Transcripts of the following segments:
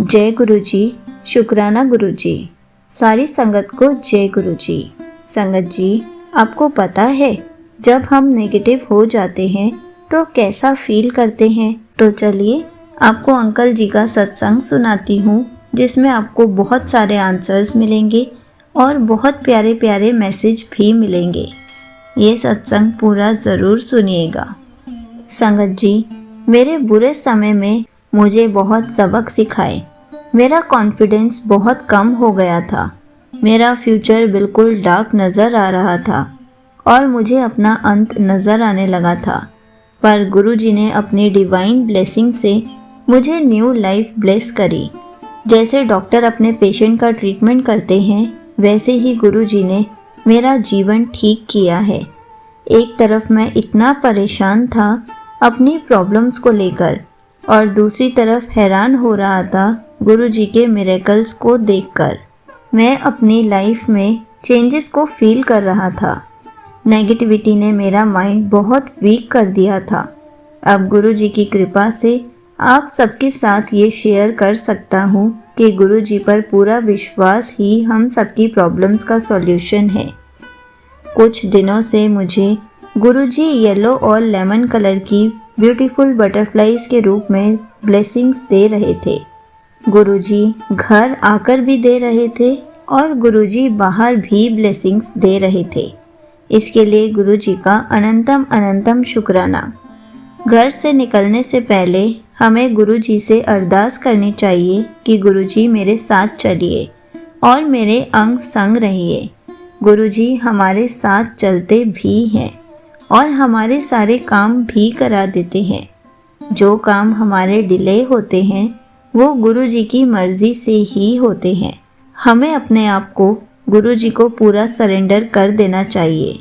जय गुरु जी, शुक्राना गुरु जी। सारी संगत को जय गुरु जी। संगत जी, आपको पता है जब हम नेगेटिव हो जाते हैं तो कैसा फील करते हैं? तो चलिए आपको अंकल जी का सत्संग सुनाती हूँ, जिसमें आपको बहुत सारे आंसर्स मिलेंगे और बहुत प्यारे प्यारे मैसेज भी मिलेंगे। ये सत्संग पूरा ज़रूर सुनिएगा। संगत जी, मेरे बुरे समय में मुझे बहुत सबक सिखाए। मेरा कॉन्फिडेंस बहुत कम हो गया था। मेरा फ्यूचर बिल्कुल डार्क नज़र आ रहा था और मुझे अपना अंत नज़र आने लगा था। पर गुरुजी ने अपनी डिवाइन ब्लेसिंग से मुझे न्यू लाइफ ब्लेस करी। जैसे डॉक्टर अपने पेशेंट का ट्रीटमेंट करते हैं, वैसे ही गुरुजी ने मेरा जीवन ठीक किया है। एक तरफ मैं इतना परेशान था अपनी प्रॉब्लम्स को लेकर और दूसरी तरफ हैरान हो रहा था गुरुजी के मिरेकल्स को देखकर। मैं अपनी लाइफ में चेंजेस को फील कर रहा था। नेगेटिविटी ने मेरा माइंड बहुत वीक कर दिया था। अब गुरुजी की कृपा से आप सबके साथ ये शेयर कर सकता हूँ कि गुरुजी पर पूरा विश्वास ही हम सबकी प्रॉब्लम्स का सॉल्यूशन है। कुछ दिनों से मुझे गुरुजी येलो और लेमन कलर की ब्यूटीफुल बटरफ्लाइज के रूप में ब्लेसिंग्स दे रहे थे। गुरुजी घर आकर भी दे रहे थे और गुरुजी बाहर भी ब्लेसिंग्स दे रहे थे। इसके लिए गुरुजी का अनंतम अनंतम शुक्राना। घर से निकलने से पहले हमें गुरुजी से अरदास करनी चाहिए कि गुरुजी मेरे साथ चलिए और मेरे अंग संग रहिए। गुरुजी हमारे साथ चलते भी हैं और हमारे सारे काम भी करा देते हैं। जो काम हमारे डिले होते हैं वो गुरुजी की मर्ज़ी से ही होते हैं। हमें अपने आप को गुरुजी को पूरा सरेंडर कर देना चाहिए।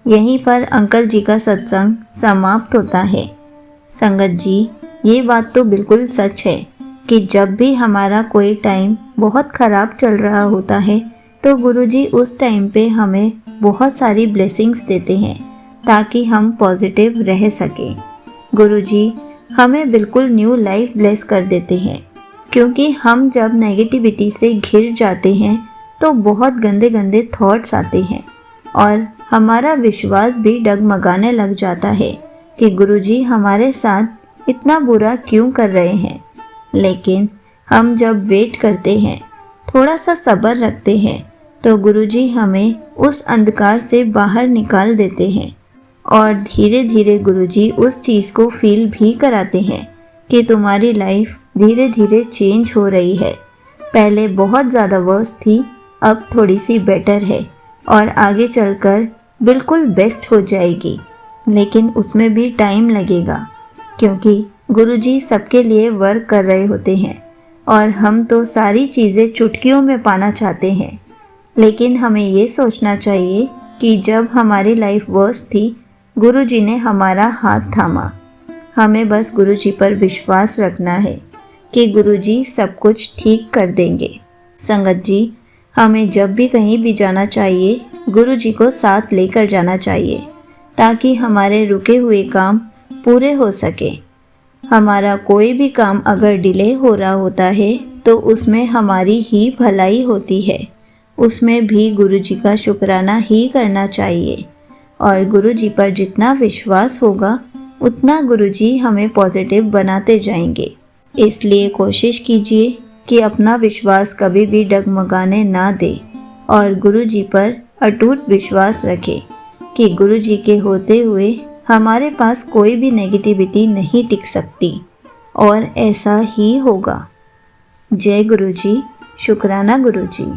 यहीं पर अंकल जी का सत्संग समाप्त होता है। संगत जी, ये बात तो बिल्कुल सच है कि जब भी हमारा कोई टाइम बहुत ख़राब चल रहा होता है तो गुरुजी उस टाइम पे हमें बहुत सारी ब्लेसिंग्स देते हैं ताकि हम पॉजिटिव रह सकें। गुरुजी हमें बिल्कुल न्यू लाइफ ब्लेस कर देते हैं, क्योंकि हम जब नेगेटिविटी से घिर जाते हैं तो बहुत गंदे गंदे थॉट्स आते हैं और हमारा विश्वास भी डगमगाने लग जाता है कि गुरुजी हमारे साथ इतना बुरा क्यों कर रहे हैं। लेकिन हम जब वेट करते हैं, थोड़ा सा सब्र रखते हैं, तो गुरुजी हमें उस अंधकार से बाहर निकाल देते हैं और धीरे धीरे गुरुजी उस चीज़ को फील भी कराते हैं कि तुम्हारी लाइफ धीरे धीरे चेंज हो रही है। पहले बहुत ज़्यादा वर्स थी, अब थोड़ी सी बेटर है और आगे चलकर बिल्कुल बेस्ट हो जाएगी। लेकिन उसमें भी टाइम लगेगा, क्योंकि गुरुजी सबके लिए वर्क कर रहे होते हैं और हम तो सारी चीज़ें चुटकियों में पाना चाहते हैं। लेकिन हमें ये सोचना चाहिए कि जब हमारी लाइफ वर्स थी, गुरुजी ने हमारा हाथ थामा। हमें बस गुरुजी पर विश्वास रखना है कि गुरुजी सब कुछ ठीक कर देंगे। संगत जी, हमें जब भी कहीं भी जाना चाहिए, गुरुजी को साथ लेकर जाना चाहिए ताकि हमारे रुके हुए काम पूरे हो सके। हमारा कोई भी काम अगर डिले हो रहा होता है तो उसमें हमारी ही भलाई होती है। उसमें भी गुरुजी का शुक्राना ही करना चाहिए और गुरुजी पर जितना विश्वास होगा उतना गुरुजी हमें पॉजिटिव बनाते जाएंगे। इसलिए कोशिश कीजिए कि अपना विश्वास कभी भी डगमगाने ना दे और गुरुजी पर अटूट विश्वास रखें कि गुरुजी के होते हुए हमारे पास कोई भी नेगेटिविटी नहीं टिक सकती और ऐसा ही होगा। जय गुरुजी, शुक्राना गुरुजी।